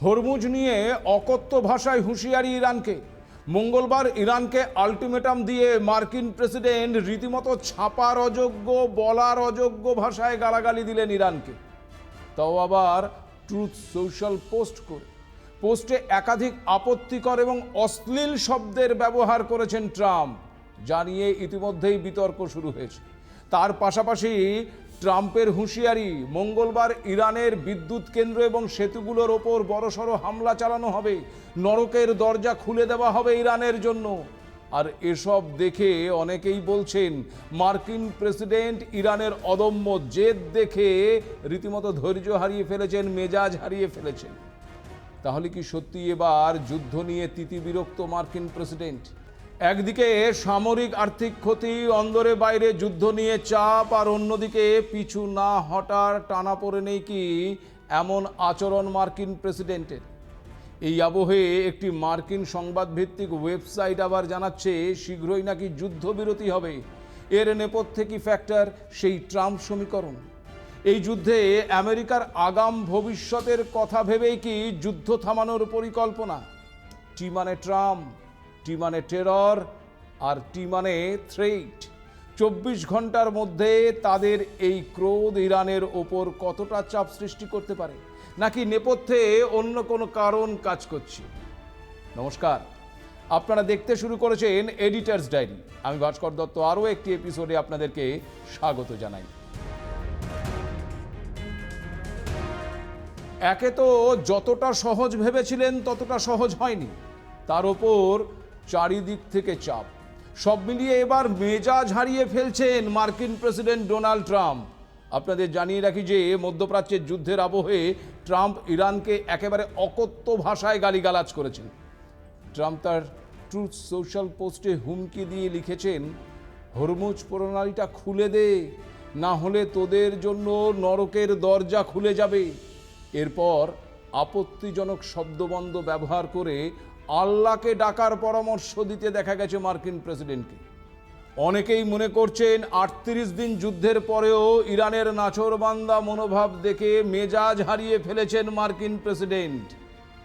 Hormuz নিয়ে অকথ্য ভাষায় হুঁশিয়ারি ইরানকে। মঙ্গলবার ইরানকে আলটিমেটাম দিয়ে মার্কিন প্রেসিডেন্ট রীতিমতো ছাপার অযোগ্য, বলার অযোগ্য ভাষায় গালাগালি দিলেন ইরানকে, তাও আবার ট্রুথ সোশ্যাল পোস্ট করে। পোস্টে একাধিক আপত্তিকর এবং অশ্লীল শব্দের ব্যবহার করেছেন ট্রাম্প, যা নিয়ে ইতিমধ্যেই বিতর্ক শুরু হয়েছে। তার পাশাপাশি ট্রাম্পের হুঁশিয়ারি, মঙ্গলবার ইরানের বিদ্যুৎ কেন্দ্র এবং সেতুগুলোর ওপর বড়সড় হামলা চালানো হবে, নরকের দরজা খুলে দেওয়া হবে ইরানের জন্য। আর এসব দেখে অনেকেই বলছেন মার্কিন প্রেসিডেন্ট ইরানের অদম্য জেদ দেখে রীতিমতো ধৈর্য হারিয়ে ফেলেছেন, মেজাজ হারিয়ে ফেলেছেন। তাহলে কি সত্যি এবার যুদ্ধ নিয়ে তিতিবিরক্ত মার্কিন প্রেসিডেন্ট? একদিকে সামরিক আর্থিক ক্ষতি, অন্দরে বাইরে যুদ্ধ নিয়ে চাপ, আর অন্যদিকে পিছু না হটার টানাপোড়ে নেই কি এমন আচরণ মার্কিন প্রেসিডেন্টের। এই আবহে একটি মার্কিন সংবাদভিত্তিক ওয়েবসাইট আবার জানাচ্ছে শীঘ্রই নাকি যুদ্ধবিরতি হবে। এর নেপথ্যে কি ফ্যাক্টর? সেই ট্রাম্প সমীকরণ। এই যুদ্ধে আমেরিকার আগাম ভবিষ্যতের কথা ভেবেই কি যুদ্ধ থামানোর পরিকল্পনা? টি মানে ট্রাম্প, টি মানে টেরর, আর টি মানে থ্রেট। 24 ঘন্টার মধ্যে তাদের এই ক্রোধ ইরানের ওপর কতটা চাপ সৃষ্টি করতে পারে, নাকি নেপথ্যে অন্য কোনো কারণ কাজ করছে? নমস্কার, আপনারা দেখতে শুরু করেছেন এডিটার্স ডায়েরি। আমি ভাস্কর দত্ত আরও একটি এপিসোডে আপনাদেরকে স্বাগত জানাই। একে তো যতটা সহজ ভেবেছিলেন ততটা সহজ হয়নি, তার ওপর চারিদিক থেকে চাপ। সব মিলিয়ে এবার মেজাজ হারিয়ে ফেলছেন মার্কিন প্রেসিডেন্ট ডোনাল্ড ট্রাম্প। আপনাদের জানিয়ে রাখি যে মধ্যপ্রাচ্যের যুদ্ধের আবহে ট্রাম্প ইরানকে একেবারে অকথ্য ভাষায় গালিগালাজ করেছেন। ট্রাম্প তার ট্রুথ সোশ্যাল পোস্টে হুমকি দিয়ে লিখেছেন, হরমুজ প্রণালীটা খুলে দে, না হলে তোদের জন্য নরকের দরজা খুলে যাবে। এরপর আপত্তিজনক শব্দবন্ধ ব্যবহার করে আল্লাহকে ডাকার পরামর্শ দিতে দেখা গেছে মার্কিন প্রেসিডেন্টকে। অনেকেই মনে করছেন 38 দিন যুদ্ধের পরেও ইরানের নাছোড়বান্দা মনোভাব দেখে মেজাজ হারিয়ে ফেলেছেন মার্কিন প্রেসিডেন্ট।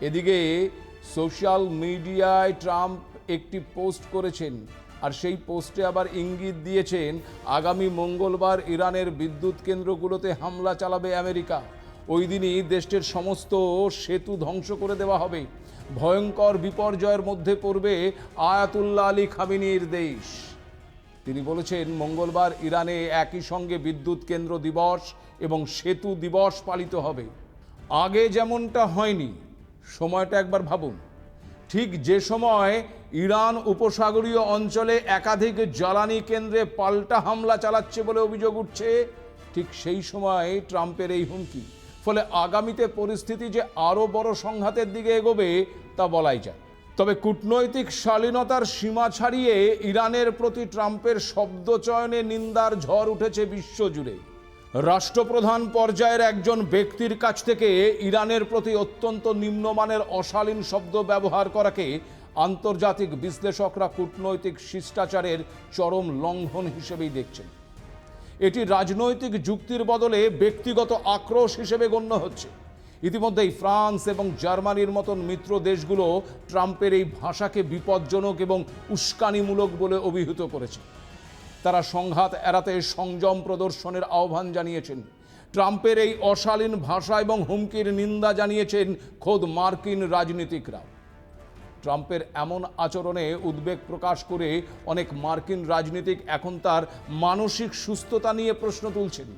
এদিকে সোশ্যাল মিডিয়ায় ট্রাম্প একটি পোস্ট করেছেন, আর সেই পোস্টে আবার ইঙ্গিত দিয়েছেন আগামী মঙ্গলবার ইরানের বিদ্যুৎ কেন্দ্রগুলোতে হামলা চালাবে আমেরিকা। ওই দিনই দেশটির সমস্ত সেতু ধ্বংস করে দেওয়া হবে। ভয়ঙ্কর বিপর্যয়ের মধ্যে পড়বে আয়াতুল্লাহ আলী খামেনির দেশ। তিনি বলেছেন মঙ্গলবার ইরানে একই সঙ্গে বিদ্যুৎ কেন্দ্র দিবস এবং সেতু দিবস পালিত হবে। আগে যেমনটা হয়নি, সময়টা একবার ভাবুন। ঠিক যে সময় ইরান উপসাগরীয় অঞ্চলে একাধিক জ্বালানি কেন্দ্রে পাল্টা হামলা চালাচ্ছে বলে অভিযোগ উঠছে, ঠিক সেই সময় ট্রাম্পের এই হুমকি। ফলে আগামীতে পরিস্থিতি যে আরও বড় সংঘাতের দিকে এগোবে তা বলাই যায়। তবে কূটনৈতিক শালীনতার সীমা ছাড়িয়ে ইরানের প্রতি ট্রাম্পের শব্দচয়নে নিন্দার ঝড় উঠেছে বিশ্বজুড়ে। রাষ্ট্রপ্রধান পর্যায়ের একজন ব্যক্তির কাছ থেকে ইরানের প্রতি অত্যন্ত নিম্নমানের অশালীন শব্দ ব্যবহার করাকে আন্তর্জাতিক বিশ্লেষকরা কূটনৈতিক শিষ্টাচারের চরম লঙ্ঘন হিসেবেই দেখছেন। এটি রাজনৈতিক যুক্তির বদলে ব্যক্তিগত আক্রোশ হিসেবে গণ্য হচ্ছে। ইতিমধ্যেই ফ্রান্স এবং জার্মানির মতন মিত্র দেশগুলো ট্রাম্পের এই ভাষাকে বিপজ্জনক এবং উস্কানিমূলক বলে অভিহিত করেছে। তারা সংঘাত এড়াতে সংযম প্রদর্শনের আহ্বান জানিয়েছেন। ট্রাম্পের এই অশালীন ভাষা এবং হুমকির নিন্দা জানিয়েছেন খোদ মার্কিন রাজনীতিকরা। ট্রাম্পের এমন আচরণে উদ্বেগ প্রকাশ করে অনেক মার্কিন রাজনীতিক এখন তার মানসিক সুস্থতা নিয়ে প্রশ্ন তুলছেন।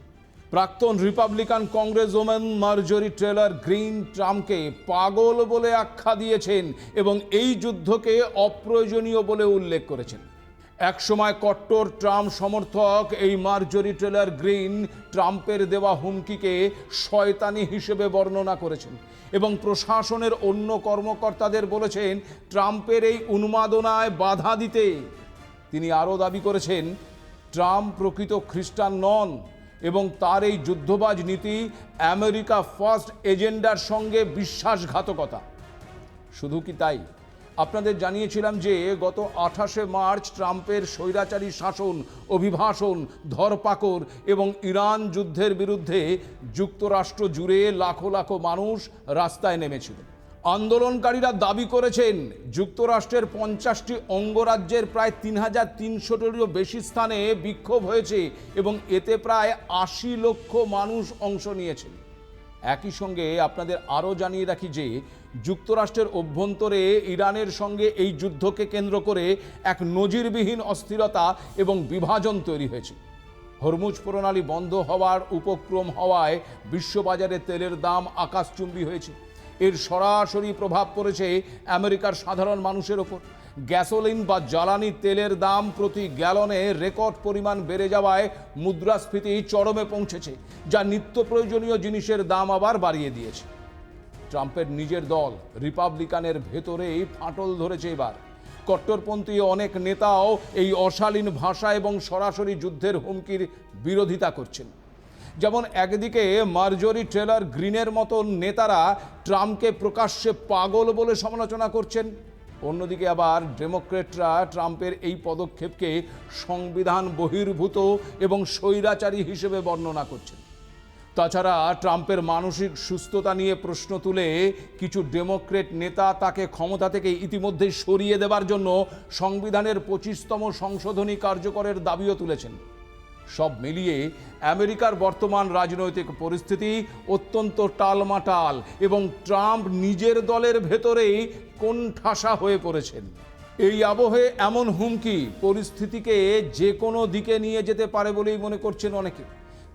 প্রাক্তন রিপাবলিকান কংগ্রেসওম্যান মার্জরি টেলর গ্রিন ট্রাম্পকে পাগল বলে আখ্যা দিয়েছেন এবং এই যুদ্ধকে অপ্রয়োজনীয় বলে উল্লেখ করেছেন। একসময় কট্টর ট্রাম্প সমর্থক এই মার্জরি টেলর গ্রিন ট্রাম্পের দেওয়া হুমকিকে শয়তানি হিসেবে বর্ণনা করেছেন এবং প্রশাসনের অন্য কর্মকর্তাদের বলেছেন ট্রাম্পের এই উন্মাদনায় বাধা দিতে। তিনি আরও দাবি করেছেন ট্রাম্প প্রকৃত খ্রিস্টান নন এবং তার এই যুদ্ধবাজ নীতি আমেরিকা ফার্স্ট এজেন্ডার সঙ্গে বিশ্বাসঘাতকতা। শুধু কি তাই, আপনাদের জানিয়েছিলাম যে গত 28শে মার্চ ট্রাম্পের স্বৈরাচারী শাসন, অভিবাসন, ধরপাকড় এবং ইরান যুদ্ধের বিরুদ্ধে যুক্তরাষ্ট্র জুড়ে লাখো লাখো মানুষ রাস্তায় নেমেছিল। আন্দোলনকারীরা দাবি করেছেন যুক্তরাষ্ট্রের 50টি অঙ্গরাজ্যের প্রায় 3300টিরও বেশি স্থানে বিক্ষোভ হয়েছে এবং এতে প্রায় 80 লক্ষ মানুষ অংশ নিয়েছেন। একই সঙ্গে আপনাদের আরও জানিয়ে রাখি যে যুক্তরাষ্ট্রের অভ্যন্তরে ইরানের সঙ্গে এই যুদ্ধকে কেন্দ্র করে এক নজিরবিহীন অস্থিরতা এবং বিভাজন তৈরি হয়েছে। হরমুজ প্রণালী বন্ধ হওয়ার উপক্রম হওয়ায় বিশ্ববাজারে তেলের দাম আকাশচুম্বী হয়েছে। এর সরাসরি প্রভাব পড়েছে আমেরিকার সাধারণ মানুষের ওপর। গ্যাসোলিন বা জ্বালানি তেলের দাম প্রতি গ্যালনে রেকর্ড পরিমাণ বেড়ে যাওয়ায় মুদ্রাস্ফীতি চরমে পৌঁছেছে, যা নিত্য প্রয়োজনীয় জিনিসের দাম আবার বাড়িয়ে দিয়েছে। ট্রাম্পের নিজের দল রিপাবলিকানের ভেতরেই ফাটল ধরেছে এবার। কট্টরপন্থী অনেক নেতাও এই অশালীন ভাষা এবং সরাসরি যুদ্ধের হুমকির বিরোধিতা করছেন। যেমন একদিকে মার্জরি টেলর গ্রিনের মতো নেতারা ট্রাম্পকে প্রকাশ্যে পাগল বলে সমালোচনা করছেন, অন্যদিকে আবার ডেমোক্রেটরা ট্রাম্পের এই পদক্ষেপকে সংবিধান বহির্ভূত এবং স্বৈরাচারী হিসেবে বর্ণনা করছেন। তাছাড়া ট্রাম্পের মানসিক সুস্থতা নিয়ে প্রশ্ন তুলে কিছু ডেমোক্রেট নেতা তাকে ক্ষমতা থেকে ইতিমধ্যেই সরিয়ে দেওয়ার জন্য সংবিধানের 25তম সংশোধনী কার্যকরের দাবিও তুলেছেন। সব মিলিয়ে আমেরিকার বর্তমান রাজনৈতিক পরিস্থিতি অত্যন্ত টালমাটাল এবং ট্রাম্প নিজের দলের ভেতরেই কোণঠাসা হয়ে পড়েছেন। এই আবহে এমন হুমকি পরিস্থিতিকে যে কোনো দিকে নিয়ে যেতে পারে বলেই মনে করছেন অনেকে।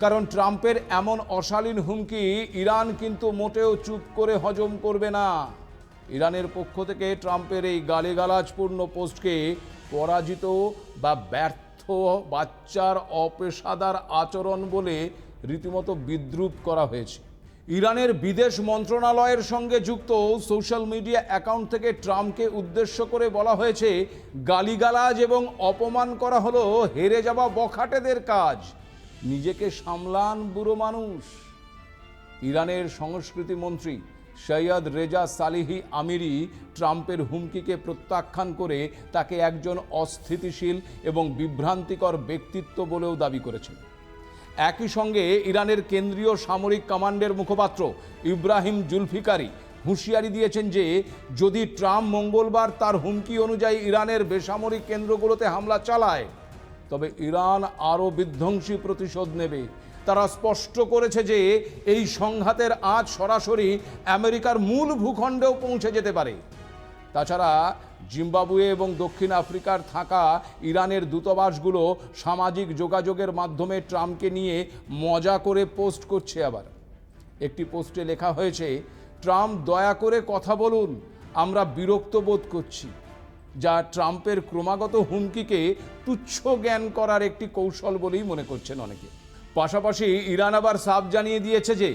কারণ ট্রাম্পের এমন অশালীন হুমকি ইরান কিন্তু মোটেও চুপ করে হজম করবে না। ইরানের পক্ষ থেকে ট্রাম্পের এই গালিগালাজপূর্ণ পোস্টকে পরাজিত বা ব্যর্থ বাচ্চার অপেশাদার আচরণ বলে রীতিমতো বিদ্রূপ করা হয়েছে। ইরানের বিদেশ মন্ত্রণালয়ের সঙ্গে যুক্ত সোশ্যাল মিডিয়া অ্যাকাউন্ট থেকে ট্রাম্পকে উদ্দেশ্য করে বলা হয়েছে, গালিগালাজ এবং অপমান করা হলো হেরে যাওয়া বখাটেদের কাজ, নিজেকে সামলান বুড়ো মানুষ। ইরানের সংস্কৃতি মন্ত্রী সৈয়দ রেজা সালিহি আমিরি ট্রাম্পের হুমকিকে প্রত্যাখ্যান করে তাকে একজন অস্থিতিশীল এবং বিভ্রান্তিকর ব্যক্তিত্ব বলেও দাবি করেছেন। একই সঙ্গে ইরানের কেন্দ্রীয় সামরিক কমান্ডের মুখপাত্র ইব্রাহিম জুলফিকারি হুঁশিয়ারি দিয়েছেন যে যদি ট্রাম্প মঙ্গলবার তার হুমকি অনুযায়ী ইরানের বেসামরিক কেন্দ্রগুলোতে হামলা চালায় তবে ইরান আরও বিধ্বংসী প্রতিশোধ নেবে। তারা স্পষ্ট করেছে যে এই সংঘাতের আঁচ সরাসরি আমেরিকার মূল ভূখণ্ডেও পৌঁছে যেতে পারে। তাছাড়া জিম্বাবুয়ে এবং দক্ষিণ আফ্রিকার থাকা ইরানের দূতাবাসগুলো সামাজিক যোগাযোগের মাধ্যমে ট্রাম্পকে নিয়ে মজা করে পোস্ট করছে। আবার একটি পোস্টে লেখা হয়েছে, ট্রাম্প দয়া করে কথা বলুন, আমরা বিরক্ত বোধ করছি, যা ট্রাম্পের ক্রমাগত হুমকিকে তুচ্ছ জ্ঞান করার একটি কৌশল বলেই মনে করছেন অনেকে। পাশাপাশি ইরান আবার সাফ জানিয়ে দিয়েছে যে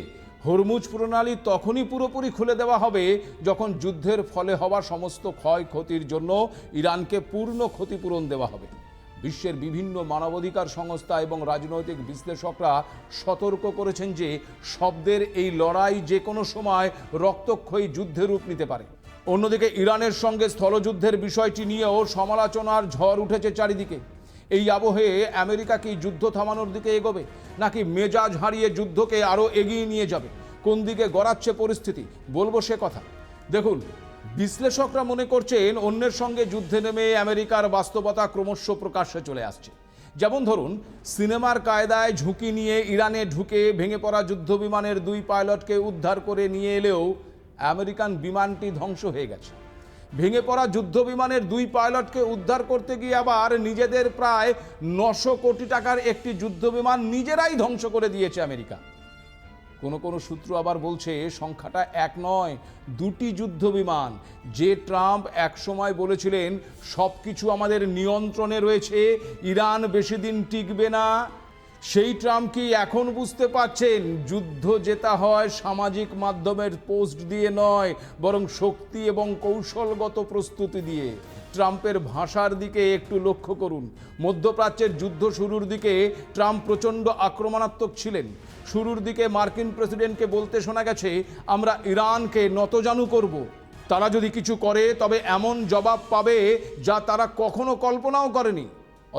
হরমুজ প্রণালী তখনই পুরোপুরি খুলে দেওয়া হবে যখন যুদ্ধের ফলে হওয়া সমস্ত ক্ষয়ক্ষতির জন্য ইরানকে পূর্ণ ক্ষতিপূরণ দেওয়া হবে। বিশ্বের বিভিন্ন মানবাধিকার সংস্থা এবং রাজনৈতিক বিশ্লেষকরা সতর্ক করেছেন যে শব্দের এই লড়াই যে কোনো সময় রক্তক্ষয়ী যুদ্ধে রূপ নিতে পারে। অন্যদিকে ইরানের সঙ্গে স্থলযুদ্ধের বিষয়টি নিয়েও সমালোচনার ঝড় উঠেছে চারিদিকে। এই আবহে আমেরিকা কি যুদ্ধ থামানোর দিকে এগোবে নাকি মেজাজ হারিয়ে যুদ্ধকে আরও এগিয়ে নিয়ে যাবে? কোন দিকে গড়াচ্ছে পরিস্থিতি, বলবো সে কথা। দেখুন, বিশ্লেষকরা মনে করছেন অন্যের সঙ্গে যুদ্ধে নেমে আমেরিকার বাস্তবতা ক্রমশ প্রকাশ্যে চলে আসছে। যেমন ধরুন, সিনেমার কায়দায় ঝুঁকি নিয়ে ইরানে ঢুকে ভেঙে পড়া যুদ্ধবিমানের 2 পাইলটকে উদ্ধার করে নিয়ে এলেও আমেরিকান বিমানটি ধ্বংস হয়ে গেছে। ভেঙে পড়া যুদ্ধবিমানের 2 পাইলটকে উদ্ধার করতে গিয়ে আবার নিজেদের প্রায় 900 কোটি টাকার একটি যুদ্ধবিমান নিজেরাই ধ্বংস করে দিয়েছে আমেরিকা। কোনো সূত্র আবার বলছে সংখ্যাটা 1 নয়, 2টি যুদ্ধবিমান, যে ট্রাম্প একসময় বলেছিলেন সব কিছু আমাদের নিয়ন্ত্রণে রয়েছে, ইরান বেশি দিন টিকবে না। সেই ট্রাম্প কি এখন বুঝতে পারছেন যুদ্ধ জেতা হয় সামাজিক মাধ্যমের পোস্ট দিয়ে নয়, বরং শক্তি এবং কৌশলগত প্রস্তুতি দিয়ে? ট্রাম্পের ভাষার দিকে একটু লক্ষ্য করুন। মধ্যপ্রাচ্যের যুদ্ধ শুরুর দিকে ট্রাম্প প্রচণ্ড আক্রমণাত্মক ছিলেন। শুরুর দিকে মার্কিন প্রেসিডেন্টকে বলতে শোনা গেছে, আমরা ইরানকে নতজানু করব, তারা যদি কিছু করে তবে এমন জবাব পাবে যা তারা কখনো কল্পনাও করেনি।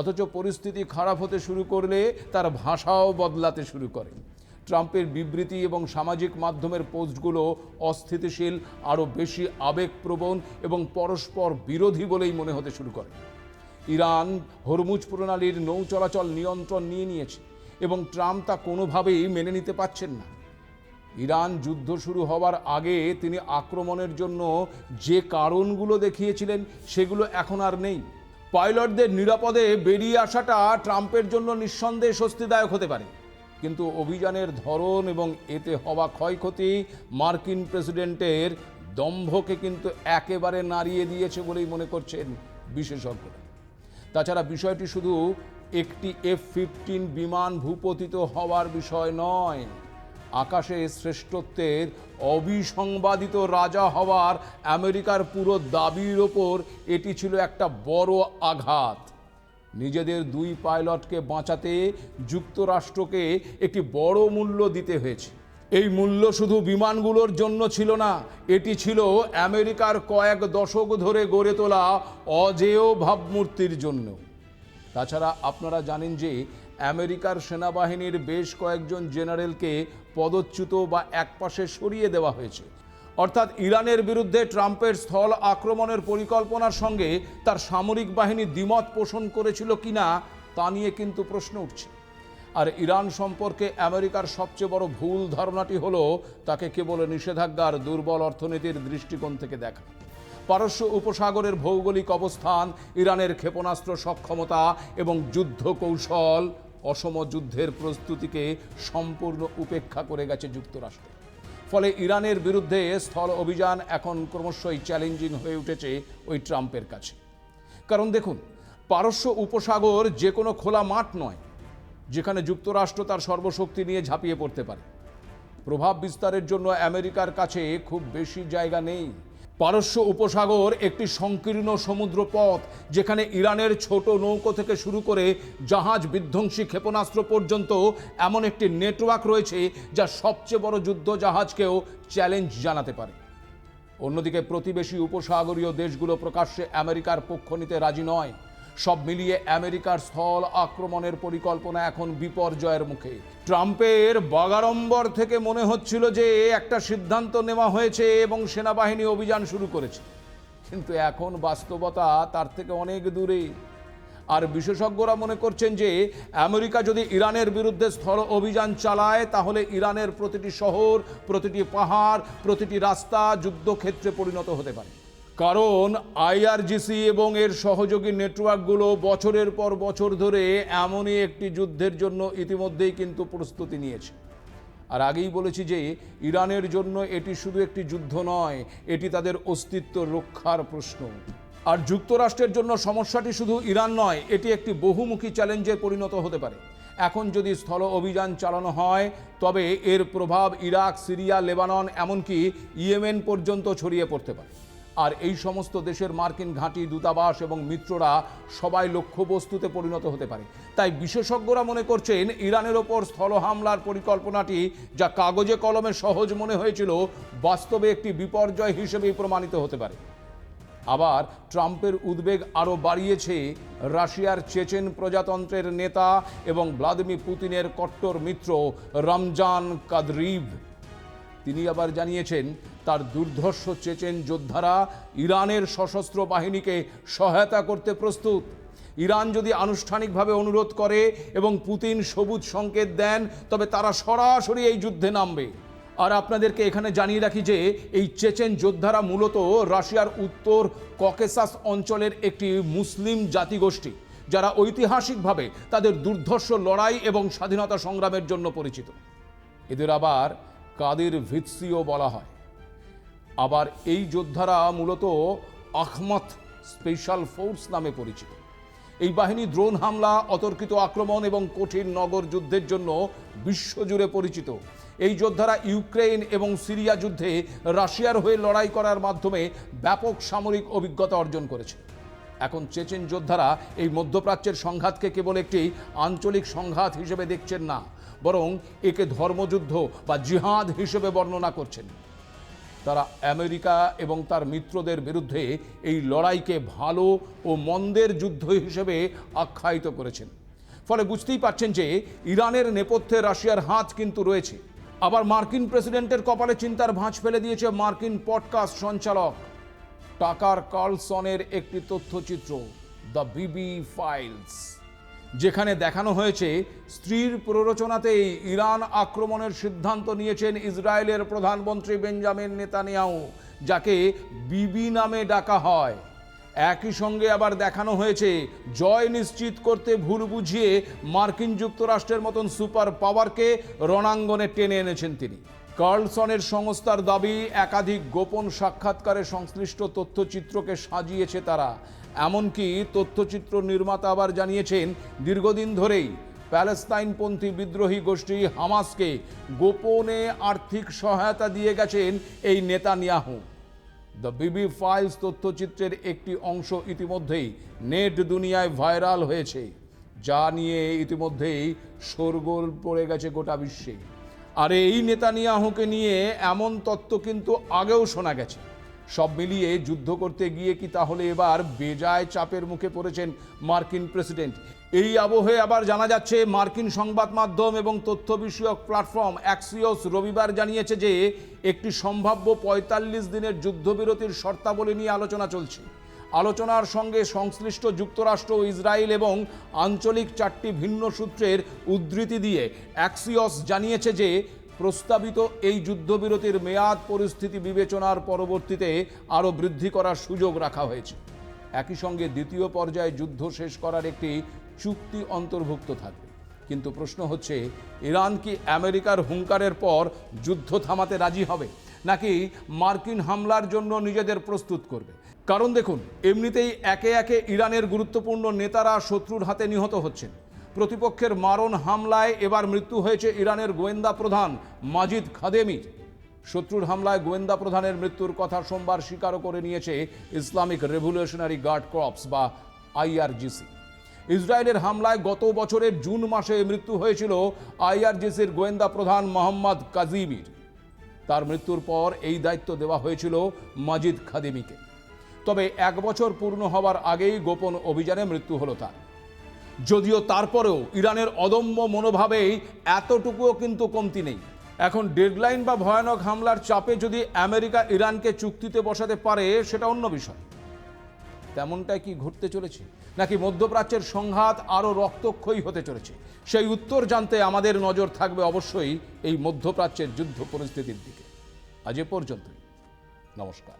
অথচ পরিস্থিতি খারাপ হতে শুরু করলে তার ভাষাও বদলাতে শুরু করে। ট্রাম্পের বিবৃতি এবং সামাজিক মাধ্যমের পোস্টগুলো অস্থিতিশীল, আরও বেশি আবেগপ্রবণ এবং পরস্পর বিরোধী বলেই মনে হতে শুরু করে। ইরান হরমুজ প্রণালীর নৌ চলাচল নিয়ন্ত্রণ নিয়ে নিয়েছে এবং ট্রাম্প তা কোনোভাবেই মেনে নিতে পারছেন না। ইরান যুদ্ধ শুরু হওয়ার আগে তিনি আক্রমণের জন্য যে কারণগুলো দেখিয়েছিলেন সেগুলো এখন আর নেই। পাইলটদের নিরাপদে বেরিয়ে আসাটা ট্রাম্পের জন্য নিঃসন্দেহে স্বস্তিদায়ক হতে পারে, কিন্তু অভিযানের ধরন এবং এতে হওয়া ক্ষয়ক্ষতি মার্কিন প্রেসিডেন্টের দম্ভকে কিন্তু একেবারে নাড়িয়ে দিয়েছে বলেই মনে করছেন বিশেষজ্ঞরা। তাছাড়া বিষয়টি শুধু একটি F-15 বিমান ভূপতিত হওয়ার বিষয় নয়, আকাশে শ্রেষ্ঠত্বের অবিসংবাদিত রাজা হওয়ার আমেরিকার পুরো দাবির ওপর এটি ছিল একটা বড় আঘাত। নিজেদের দুই পাইলটকে বাঁচাতে যুক্তরাষ্ট্রকে একটি বড় মূল্য দিতে হয়েছে। এই মূল্য শুধু বিমানগুলোর জন্য ছিল না, এটি ছিল আমেরিকার কয়েক দশক ধরে গড়ে তোলা অজেয় ভাবমূর্তির জন্য। তাছাড়া আপনারা জানেন যে আমেরিকার সেনাবাহিনীর বেশ কয়েকজন জেনারেলকে পদচ্যুত বা একপাশে সরিয়ে দেওয়া হয়েছে। অর্থাৎ ইরানের বিরুদ্ধে ট্রাম্পের স্থল আক্রমণের পরিকল্পনার সঙ্গে তার সামরিক বাহিনী দ্বিমত পোষণ করেছিল কিনা তা নিয়ে কিন্তু প্রশ্ন উঠছে। আর ইরান সম্পর্কে আমেরিকার সবচেয়ে বড় ভুল ধারণাটি হলো তাকে কেবল নিষেধাজ্ঞার দুর্বল অর্থনীতির দৃষ্টিকোণ থেকে দেখা। পারস্য উপসাগরের ভৌগোলিক অবস্থান, ইরানের ক্ষেপণাস্ত্র সক্ষমতা এবং যুদ্ধ কৌশল অসম যুদ্ধের প্রস্তুতিকে সম্পূর্ণ উপেক্ষা করে গেছে যুক্তরাষ্ট্র। ফলে ইরানের বিরুদ্ধে স্থল অভিযান এখন ক্রমশই চ্যালেঞ্জিং হয়ে উঠেছে ওই ট্রাম্পের কাছে। কারণ দেখুন, পারস্য উপসাগর যে কোনো খোলা মাঠ নয় যেখানে যুক্তরাষ্ট্র তার সর্বশক্তি নিয়ে ঝাঁপিয়ে পড়তে পারে। প্রভাব বিস্তারের জন্য আমেরিকার কাছে খুব বেশি জায়গা নেই। পারস্য উপসাগর একটি সংকীর্ণ সমুদ্র পথ, যেখানে ইরানের ছোট নৌকো থেকে শুরু করে জাহাজ বিধ্বংসী ক্ষেপণাস্ত্র পর্যন্ত এমন একটি নেটওয়ার্ক রয়েছে যা সবচেয়ে বড় যুদ্ধ জাহাজকেও চ্যালেঞ্জ জানাতে পারে। অন্যদিকে প্রতিবেশী উপসাগরীয় দেশগুলো প্রকাশ্যে আমেরিকার পক্ষ নিতে রাজি নয়। সব মিলিয়ে আমেরিকার স্থল আক্রমণের পরিকল্পনা এখন বিপর্যয়ের মুখে। ট্রাম্পের বাগাড়ম্বর থেকে মনে হচ্ছিল যে একটা সিদ্ধান্ত নেওয়া হয়েছে এবং সেনাবাহিনী অভিযান শুরু করেছে, কিন্তু এখন বাস্তবতা তার থেকে অনেক দূরে। আর বিশেষজ্ঞরা মনে করছেন যে আমেরিকা যদি ইরানের বিরুদ্ধে স্থল অভিযান চালায় তাহলে ইরানের প্রতিটি শহর, প্রতিটি পাহাড়, প্রতিটি রাস্তা যুদ্ধক্ষেত্রে পরিণত হতে পারে। কারণ IRGC এবং এর সহযোগী নেটওয়ার্কগুলো বছরের পর বছর ধরে এমনই একটি যুদ্ধের জন্য ইতিমধ্যেই কিন্তু প্রস্তুতি নিয়েছে। আর আগেই বলেছি যে ইরানের জন্য এটি শুধু একটি যুদ্ধ নয়, এটি তাদের অস্তিত্ব রক্ষার প্রশ্ন। আর যুক্তরাষ্ট্রের জন্য সমস্যাটি শুধু ইরান নয়, এটি একটি বহুমুখী চ্যালেঞ্জে পরিণত হতে পারে। এখন যদি স্থল অভিযান চালানো হয় তবে এর প্রভাব ইরাক, সিরিয়া, লেবানন, এমনকি ইয়েমেন পর্যন্ত ছড়িয়ে পড়তে পারে। আর এই সমস্ত দেশের মার্কিন ঘাঁটি, দূতাবাস এবং মিত্ররা সবাই লক্ষ্যবস্তুতে পরিণত হতে পারে। তাই বিশেষজ্ঞরা মনে করছেন ইরানের ওপর স্থল হামলার পরিকল্পনাটি, যা কাগজে কলমে সহজ মনে হয়েছিল, বাস্তবে একটি বিপর্যয় হিসেবেই প্রমাণিত হতে পারে। আবার ট্রাম্পের উদ্বেগ আরও বাড়িয়েছে রাশিয়ার চেচেন প্রজাতন্ত্রের নেতা এবং ভ্লাদিমির পুতিনের কট্টর মিত্র রমজান কাদরিভ। তিনি আবার জানিয়েছেন তার দুর্ধর্ষ চেচেন যোদ্ধারা ইরানের সশস্ত্র বাহিনীকে সহায়তা করতে প্রস্তুত। ইরান যদি আনুষ্ঠানিকভাবে অনুরোধ করে এবং পুতিন সবুজ সংকেত দেন তবে তারা সরাসরি এই যুদ্ধে নামবে। আর আপনাদেরকে এখানে জানিয়ে রাখি যে এই চেচেন যোদ্ধারা মূলত রাশিয়ার উত্তর ককেসাস অঞ্চলের একটি মুসলিম জাতিগোষ্ঠী, যারা ঐতিহাসিকভাবে তাদের দুর্ধর্ষ লড়াই এবং স্বাধীনতা সংগ্রামের জন্য পরিচিত। এদের আবার কাদির ভিৎসিও বলা হয়। আবার এই যোদ্ধারা মূলত আহমদ স্পেশাল ফোর্স নামে পরিচিত। এই বাহিনী ড্রোন হামলা, অতর্কিত আক্রমণ এবং কঠিন নগর যুদ্ধের জন্য বিশ্বজুড়ে পরিচিত। এই যোদ্ধারা ইউক্রেন এবং সিরিয়া যুদ্ধে রাশিয়ার হয়ে লড়াই করার মাধ্যমে ব্যাপক সামরিক অভিজ্ঞতা অর্জন করেছে। এখন চেচেন যোদ্ধারা এই মধ্যপ্রাচ্যের সংঘাতকে কেবল একটি আঞ্চলিক সংঘাত হিসেবে দেখছেন না, বরং একে ধর্মযুদ্ধ বা জিহাদ হিসেবে বর্ণনা করছেন। তারা আমেরিকা এবং তার মিত্রদের বিরুদ্ধে এই লড়াইকে ভালো ও মন্দের যুদ্ধ হিসেবে আখ্যায়িত করেছেন। ফলে বুঝতেই পারছেন যে ইরানের নেপথ্যে রাশিয়ার হাত কিন্তু রয়েছে। আবার মার্কিন প্রেসিডেন্টের কপালে চিন্তার ভাঁজ ফেলে দিয়েছে মার্কিন পডকাস্ট সঞ্চালক টাকার কার্লসনের একটি তথ্যচিত্র দ্য বিবি ফাইলস, যেখানে দেখানো হয়েছে স্ত্রীর প্ররোচনাতেই ইরান আক্রমণের সিদ্ধান্ত নিয়েছেন ইসরায়েলের প্রধানমন্ত্রী বেঞ্জামিন নেতানিয়াহু, যাকে বিবি নামে ডাকা হয়। একই সঙ্গে আবার দেখানো হয়েছে জয় নিশ্চিত করতে ভুল বুঝিয়ে মার্কিন যুক্তরাষ্ট্রের মতন সুপার পাওয়ারকে রণাঙ্গনে টেনে এনেছেন তিনি। কার্লসনের সংস্থার দাবি, একাধিক গোপন সাক্ষাৎকারে সংশ্লিষ্ট তথ্যচিত্রকে সাজিয়েছে তারা। এমনকি তথ্যচিত্র নির্মাতা আবার জানিয়েছেন দীর্ঘদিন ধরেই প্যালেস্তাইনপন্থী বিদ্রোহী গোষ্ঠী হামাসকে গোপনে আর্থিক সহায়তা দিয়ে গেছেন এই নেতানিয়াহু। দ্য বিবি ফাইলস তথ্যচিত্রের একটি অংশ ইতিমধ্যেই নেট দুনিয়ায় ভাইরাল হয়েছে, যা নিয়ে ইতিমধ্যেই শোরগোল পড়ে গেছে গোটা বিশ্বে। আর এই নেতানিয়াহুকে নিয়ে এমন তত্ত্ব কিন্তু আগেও শোনা গেছে। সব মিলিয়ে যুদ্ধ করতে গিয়ে কি তাহলে এবার বেজায় চাপের মুখে পড়েছেন মার্কিন প্রেসিডেন্ট? এই আবহে আবার জানা যাচ্ছে মার্কিন সংবাদ মাধ্যম এবং তথ্য বিষয়ক প্ল্যাটফর্ম অ্যাক্সিওস রবিবার জানিয়েছে যে একটি সম্ভাব্য ৪৫ দিনের যুদ্ধবিরতির শর্তাবলী নিয়ে আলোচনা চলছে। আলোচনার সঙ্গে সংশ্লিষ্ট যুক্তরাষ্ট্র, ইসরায়েল এবং আঞ্চলিক ৪টি ভিন্ন সূত্রের উদ্ধৃতি দিয়ে অ্যাক্সিওস জানিয়েছে যে প্রস্তাবিত এই যুদ্ধবিরতির মেয়াদ পরিস্থিতি বিবেচনার পরবর্তীতে আরও বৃদ্ধি করার সুযোগ রাখা হয়েছে। একই সঙ্গে দ্বিতীয় পর্যায়ে যুদ্ধ শেষ করার একটি চুক্তি অন্তর্ভুক্ত থাকবে। কিন্তু প্রশ্ন হচ্ছে, ইরান কি আমেরিকার হুঙ্কারের পর যুদ্ধ থামাতে রাজি হবে, নাকি মার্কিন হামলার জন্য নিজেদের প্রস্তুত করবে? কারণ দেখুন, এমনিতেই একে একে ইরানের গুরুত্বপূর্ণ নেতারা শত্রুর হাতে নিহত হচ্ছেন। প্রতিপক্ষের মারণ হামলায় এবার মৃত্যু হয়েছে ইরানের গোয়েন্দা প্রধান মাজিদ খাদেমির। শত্রুর হামলায় গোয়েন্দা প্রধানের মৃত্যুর কথা সোমবার স্বীকারও করে নিয়েছে ইসলামিক রেভলিউশনারি গার্ড কর্পস বা আইআরজিসি। ইসরায়েলের হামলায় গত বছরের জুন মাসে মৃত্যু হয়েছিল আইআরজিসির গোয়েন্দা প্রধান মোহাম্মদ কাজিমির। তার মৃত্যুর পর এই দায়িত্ব দেওয়া হয়েছিল মাজিদ খাদেমিকে। তবে 1 বছর পূর্ণ হওয়ার আগেই গোপন অভিযানে মৃত্যু হলো তার। যদিও তারপরেও ইরানের অদম্য মনোভাবেই এতটুকুও কিন্তু কমতি নেই। এখন ডেডলাইন বা ভয়ানক হামলার চাপে যদি আমেরিকা ইরানকে চুক্তিতে বসাতে পারে সেটা অন্য বিষয়। তেমনটাই কি ঘটতে চলেছে, নাকি মধ্যপ্রাচ্যের সংঘাত আরও রক্তক্ষয়ী হতে চলেছে? সেই উত্তর জানতে আমাদের নজর থাকবে অবশ্যই এই মধ্যপ্রাচ্যের যুদ্ধ পরিস্থিতির দিকে। আজ এ পর্যন্তই, নমস্কার।